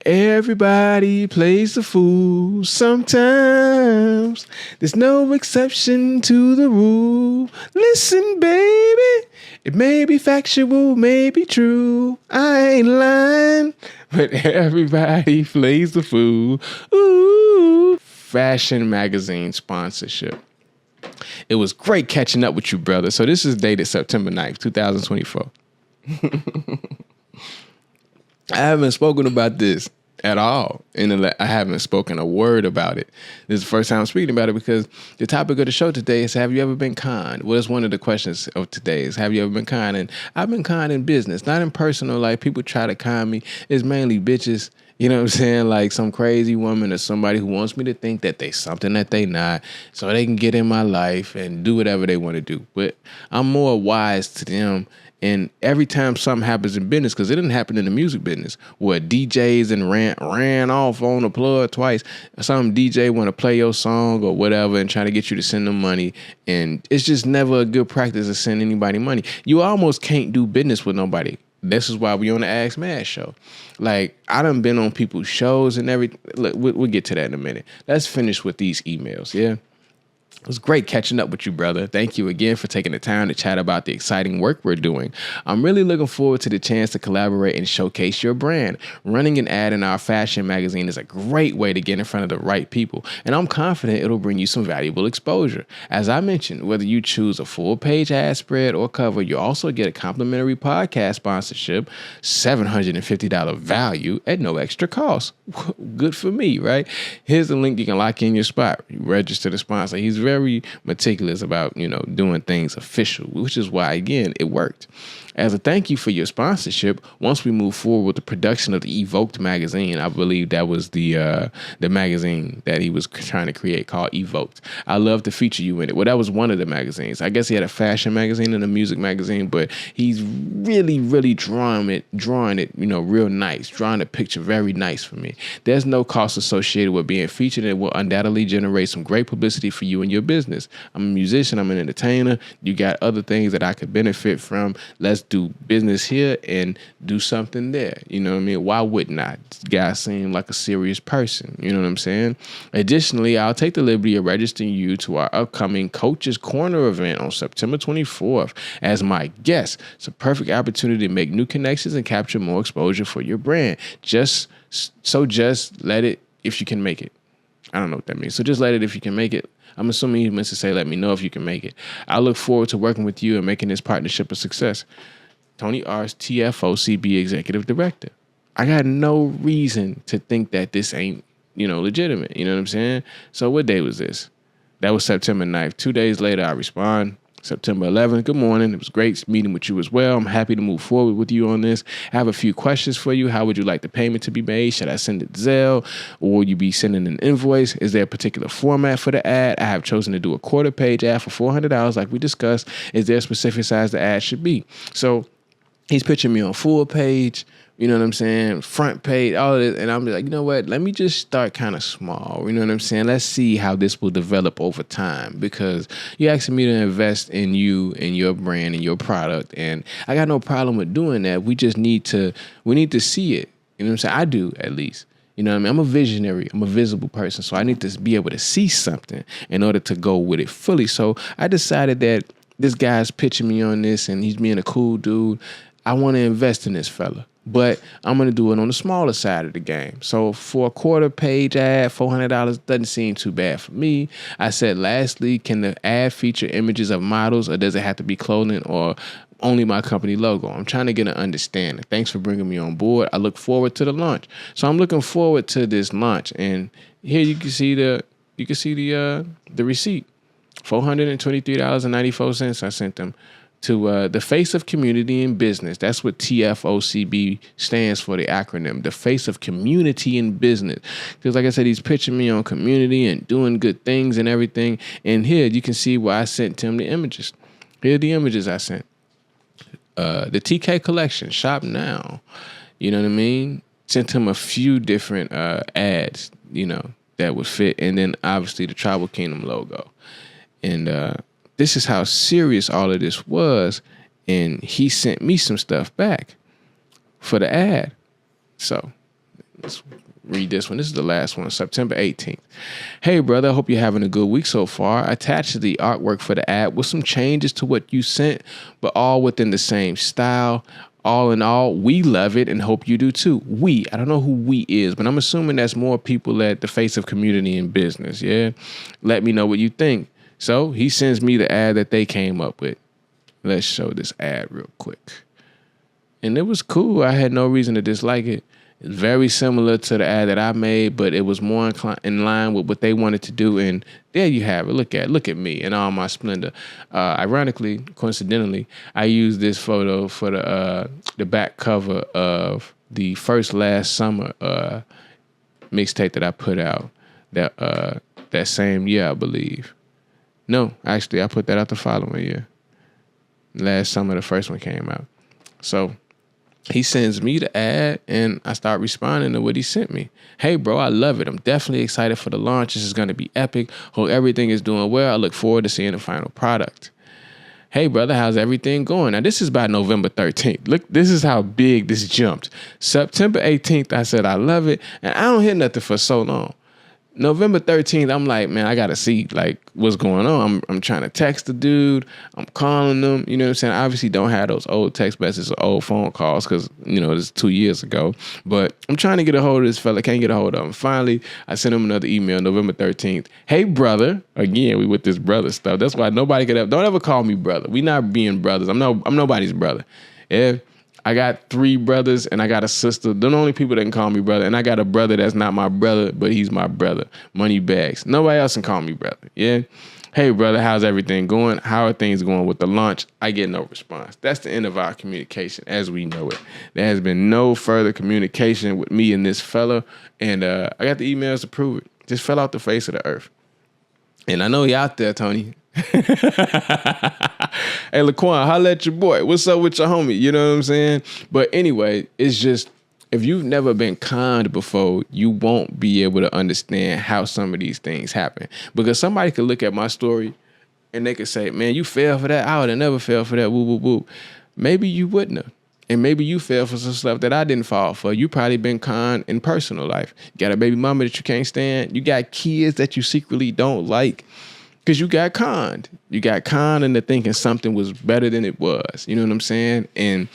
Everybody plays the fool sometimes. There's no exception to the rule. Listen, baby, it may be factual, may be true. I ain't lying, but everybody plays the fool. Ooh. Fashion magazine sponsorship. It was great catching up with you, brother. So this is dated September 9th, 2024. I haven't spoken about this at all. I haven't spoken a word about it. This is the first time I'm speaking about it because the topic of the show today is, have you ever been conned? Well, it's one of the questions of today is, have you ever been conned? And I've been conned in business, not in personal life. People try to con me. It's mainly bitches. You know what I'm saying? Like some crazy woman or somebody who wants me to think that they something that they not so they can get in my life and do whatever they want to do. But I'm more wise to them. And every time something happens in business, because it didn't happen in the music business, where DJs and ran off on the plug twice. Some DJ want to play your song or whatever and try to get you to send them money. And it's just never a good practice to send anybody money. You almost can't do business with nobody. This is why we on the Ask Mad show. Like, I done been on people's shows and everything. Look, we'll get to that in a minute. Let's finish with these emails, yeah? It was great catching up with you, brother. Thank you again for taking the time to chat about the exciting work we're doing. I'm really looking forward to the chance to collaborate and showcase your brand. Running an ad in our fashion magazine is a great way to get in front of the right people, and I'm confident it'll bring you some valuable exposure. As I mentioned, whether you choose a full-page ad spread or cover, you also get a complimentary podcast sponsorship, $750 value at no extra cost. Good for me, right? Here's the link you can lock in your spot. You register the sponsor. He's very meticulous about, doing things official, which is why, again, it worked. As a thank you for your sponsorship, once we move forward with the production of the Evoked magazine, I believe that was the magazine that he was trying to create called Evoked. I love to feature you in it. Well, that was one of the magazines. I guess he had a fashion magazine and a music magazine, but he's really, really drawing it, real nice, drawing the picture very nice for me. There's no cost associated with being featured, and it will undoubtedly generate some great publicity for you and your business. I'm a musician. I'm an entertainer. You got other things that I could benefit from. Let's do business here and do something there. You know what I mean? Why wouldn't I? This guy seemed like a serious person. You know what I'm saying? Additionally, I'll take the liberty of registering you to our upcoming Coach's Corner event on September 24th as my guest. It's a perfect opportunity to make new connections and capture more exposure for your brand. Just let it if you can make it. I don't know what that means. So just let it if you can make it. I'm assuming he meant to say, let me know if you can make it. I look forward to working with you and making this partnership a success. Tony R's TFOCB Executive Director. I got no reason to think that this ain't, legitimate. You know what I'm saying? So what day was this? That was September 9th. 2 days later, I respond. September 11th. Good morning. It was great meeting with you as well. I'm happy to move forward with you on this. I have a few questions for you. How would you like the payment to be made? Should I send it Zelle, or will you be sending an invoice? Is there a particular format for the ad? I have chosen to do a quarter-page ad for $400 like we discussed. Is there a specific size the ad should be? So he's pitching me on full page, you know what I'm saying, front page, all of this. And I'm like, you know what? Let me just start kind of small. You know what I'm saying? Let's see how this will develop over time, because you're asking me to invest in you and your brand and your product. And I got no problem with doing that. We need to see it. You know what I'm saying? I do, at least. You know what I mean? I'm a visionary. I'm a visible person. So I need to be able to see something in order to go with it fully. So I decided that this guy's pitching me on this and he's being a cool dude. I want to invest in this fella, but I'm going to do it on the smaller side of the game. So for a quarter-page ad, $400 doesn't seem too bad for me. I said, lastly, can the ad feature images of models, or does it have to be clothing, or only my company logo? I'm trying to get an understanding. Thanks for bringing me on board. I look forward to the launch. So I'm looking forward to this launch. And here you can see the receipt, $423.94. I sent them to the Face of Community in Business. That's what TFOCB stands for, the acronym, the Face of Community in Business. Because like I said, he's pitching me on community and doing good things and everything. And here you can see why I sent him the images. Here are the images I sent. The TK Collection, shop now. You know what I mean? Sent him a few different ads, that would fit. And then obviously the Tribal Kingdom logo. And this is how serious all of this was. And he sent me some stuff back for the ad. So Let's read this one. This is the last one, September 18th. Hey, brother, I hope you're having a good week so far. I attached the artwork for the ad with some changes to what you sent, but all within the same style. All in all, we love it and hope you do too. I don't know who we is, but I'm assuming that's more people at the face of community and business. Yeah. Let me know what you think. So he sends me the ad that they came up with. Let's show this ad real quick. And it was cool. I had no reason to dislike it. It's very similar to the ad that I made, but it was more in line with what they wanted to do. And there you have it. Look at me in all my splendor. Ironically, coincidentally, I used this photo for the back cover of the first last summer mixtape that I put out that same year, I believe. No, actually, I put that out the following year. Last summer, the first one came out. So he sends me the ad, and I start responding to what he sent me. Hey, bro, I love it. I'm definitely excited for the launch. This is going to be epic. Hope everything is doing well. I look forward to seeing the final product. Hey, brother, how's everything going? Now, this is by November 13th. Look, this is how big this jumped. September 18th, I said I love it, and I don't hear nothing for so long. November 13th, I'm like, man, I got to see, like, what's going on. I'm trying to text the dude. I'm calling them. You know what I'm saying? I obviously don't have those old text messages or old phone calls because, you know, this is 2 years ago. But I'm trying to get a hold of this fella. Can't get a hold of him. Finally, I sent him another email, November 13th. Hey, brother. Again, we with this brother stuff. That's why nobody don't ever call me brother. We not being brothers. I'm nobody's brother. Yeah. I got 3 brothers and I got a sister. They're the only people that can call me brother. And I got a brother that's not my brother, but he's my brother. Money bags. Nobody else can call me brother. Yeah. Hey, brother, how's everything going? How are things going with the launch? I get no response. That's the end of our communication as we know it. There has been no further communication with me and this fella. And I got the emails to prove it. Just fell off the face of the earth. And I know you out there, Tony. Hey, Laquan, holla at your boy. What's up with your homie? You know what I'm saying? But anyway, it's just, if you've never been conned before, you won't be able to understand how some of these things happen. Because somebody could look at my story and they could say, man, you fell for that. I would have never fell for that. Woo, woo, woo. Maybe you wouldn't have. And maybe you fell for some stuff that I didn't fall for. You probably been conned in personal life. You got a baby mama that you can't stand. You got kids that you secretly don't like. Because you got conned. You got conned into thinking something was better than it was. You know what I'm saying? And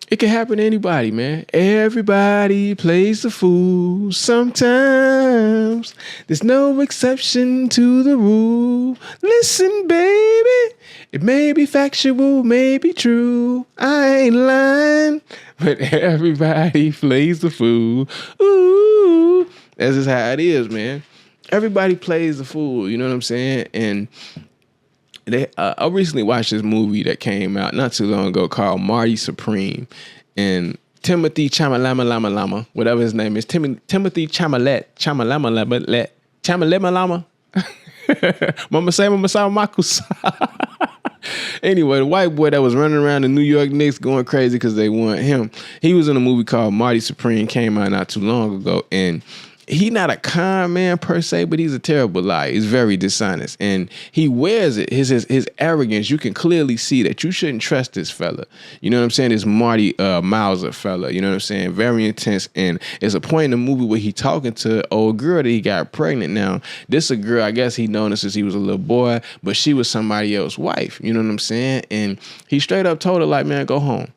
it can happen to anybody, man. Everybody plays the fool sometimes. There's no exception to the rule. Listen, baby. It may be factual, may be true. I ain't lying. But everybody plays the fool. Ooh. That's just how it is, man. Everybody plays the fool, you know what I'm saying? And I recently watched this movie that came out not too long ago called Marty Supreme. And Timothy Chalamet, whatever his name is, Timothy Chalamet. Mama say Makus. Anyway, the white boy that was running around the New York Knicks going crazy because they want him. He was in a movie called Marty Supreme, came out not too long ago, and he not a con man per se, but he's a terrible liar. He's very dishonest. And he wears it. His arrogance, you can clearly see that you shouldn't trust this fella. You know what I'm saying? This Marty Mauser fella. You know what I'm saying? Very intense. And there's a point in the movie where he talking to an old girl that he got pregnant now. This a girl, I guess he known her since he was a little boy, but she was somebody else's wife. You know what I'm saying? And he straight up told her, like, man, go home.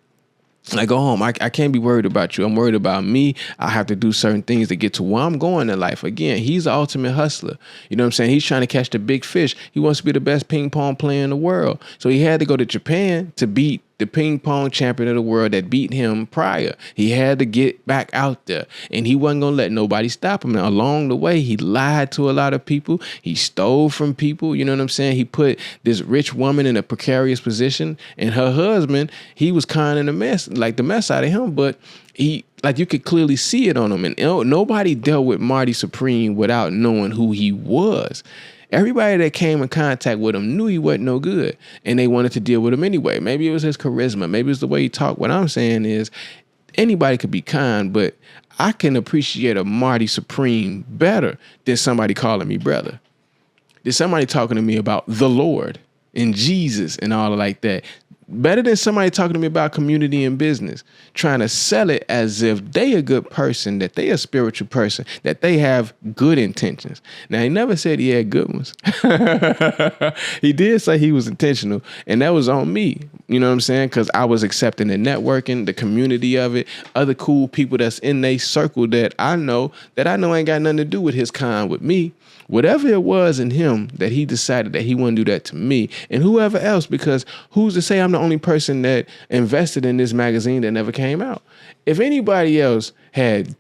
Like, go home. I can't be worried about you. I'm worried about me. I have to do certain things to get to where I'm going in life. Again, he's the ultimate hustler. You know what I'm saying? He's trying to catch the big fish. He wants to be the best ping pong player in the world. So he had to go to Japan to beat the ping pong champion of the world that beat him prior. He had to get back out there, and he wasn't going to let nobody stop him. And along the way, he lied to a lot of people. He stole from people. You know what I'm saying? He put this rich woman in a precarious position, and her husband, he was conning the mess out of him, but he, like, you could clearly see it on him. And nobody dealt with Marty Supreme without knowing who he was. Everybody that came in contact with him knew he wasn't no good, and they wanted to deal with him anyway. Maybe it was his charisma. Maybe it was the way he talked. What I'm saying is anybody could be kind, but I can appreciate a Marty Supreme better than somebody calling me brother. Than somebody talking to me about the Lord and Jesus and all like that. Better than somebody talking to me about community and business, trying to sell it as if they a good person, that they a spiritual person, that they have good intentions. Now, he never said he had good ones. He did say he was intentional, and that was on me. You know what I'm saying? Because I was accepting the networking, the community of it, other cool people that's in their circle that I know ain't got nothing to do with his kind with me. Whatever it was in him that he decided that he wouldn't do that to me and whoever else, because who's to say I'm the only person that invested in this magazine that never came out? If anybody else had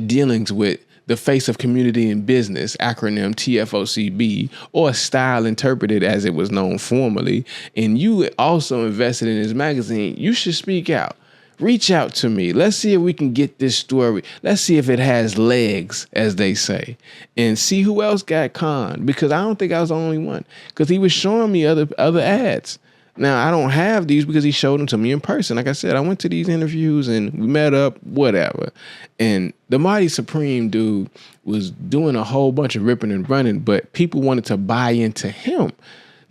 dealings with the face of community and business, acronym TFOCB, or style interpreted as it was known formerly, and you also invested in this magazine, you should speak out. Reach out to me. Let's see if we can get this story. Let's see if it has legs, as they say, and see who else got conned, because I don't think I was the only one, because he was showing me other ads. Now, I don't have these because he showed them to me in person. Like I said, I went to these interviews and we met up, whatever. And the Mighty Supreme dude was doing a whole bunch of ripping and running, but people wanted to buy into him.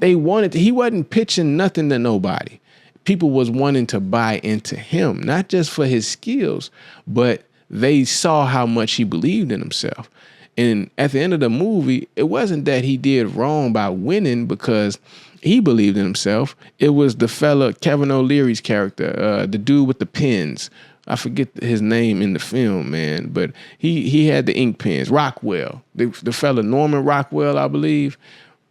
He wasn't pitching nothing to nobody. People was wanting to buy into him, not just for his skills, but they saw how much he believed in himself. And at the end of the movie, it wasn't that he did wrong by winning because he believed in himself. It was the fella, Kevin O'Leary's character, the dude with the pens. I forget his name in the film, man, but he had the ink pens. Rockwell, the fella Norman Rockwell, I believe.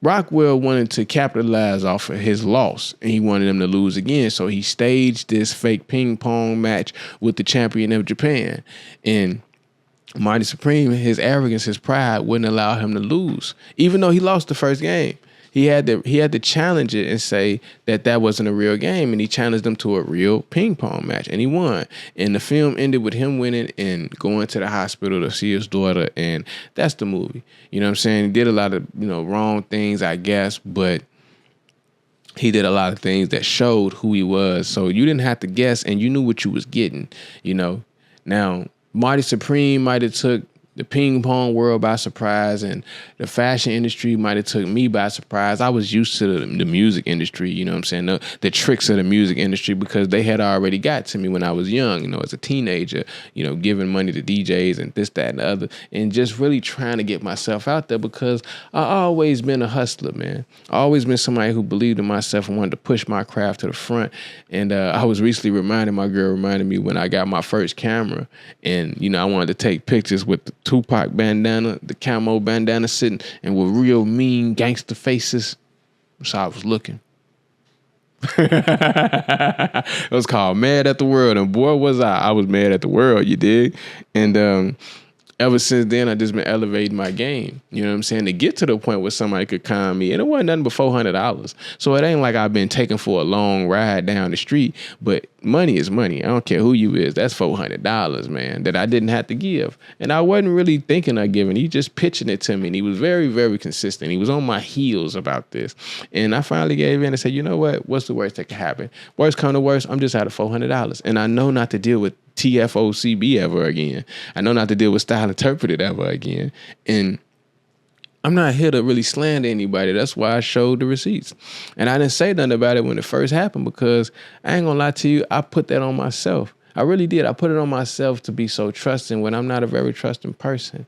Rockwell wanted to capitalize off of his loss, and he wanted him to lose again. So he staged this fake ping pong match with the champion of Japan. And Mighty Supreme, his arrogance, his pride wouldn't allow him to lose, even though he lost the first game. He had to challenge it and say that wasn't a real game, and he challenged them to a real ping pong match, and he won. And the film ended with him winning and going to the hospital to see his daughter, and that's the movie. You know what I'm saying? He did a lot of wrong things, I guess, but he did a lot of things that showed who he was. So you didn't have to guess, and you knew what you was getting. Now Mighty Supreme might have took the ping pong world by surprise, and the fashion industry might have took me by surprise. I was used to the music industry, you know what I'm saying? The tricks of the music industry, because they had already got to me when I was young, as a teenager, giving money to DJs and this, that, and the other, and just really trying to get myself out there, because I always been a hustler, man. I always been somebody who believed in myself and wanted to push my craft to the front. And I was recently my girl reminded me when I got my first camera, and, I wanted to take pictures with the Tupac bandana, the camo bandana sitting, and with real mean gangster faces. So I was looking. It was called Mad at the World, and boy, was I was mad at the world, you dig? And ever since then, I just been elevating my game. You know what I'm saying? To get to the point where somebody could con me. And it wasn't nothing but $400. So it ain't like I've been taken for a long ride down the street. But money is money. I don't care who you is. That's $400, man, that I didn't have to give. And I wasn't really thinking of giving. He just pitching it to me. And he was very, very consistent. He was on my heels about this. And I finally gave in and said, you know what? What's the worst that could happen? Worst come to worst, I'm just out of $400. And I know not to deal with TFOCB ever again. I know not to deal with style interpreted ever again. And I'm not here to really slander anybody. That's why I showed the receipts. And I didn't say nothing about it when it first happened, because I ain't gonna lie to you, I put that on myself. I really did. I put it on myself to be so trusting when I'm not a very trusting person.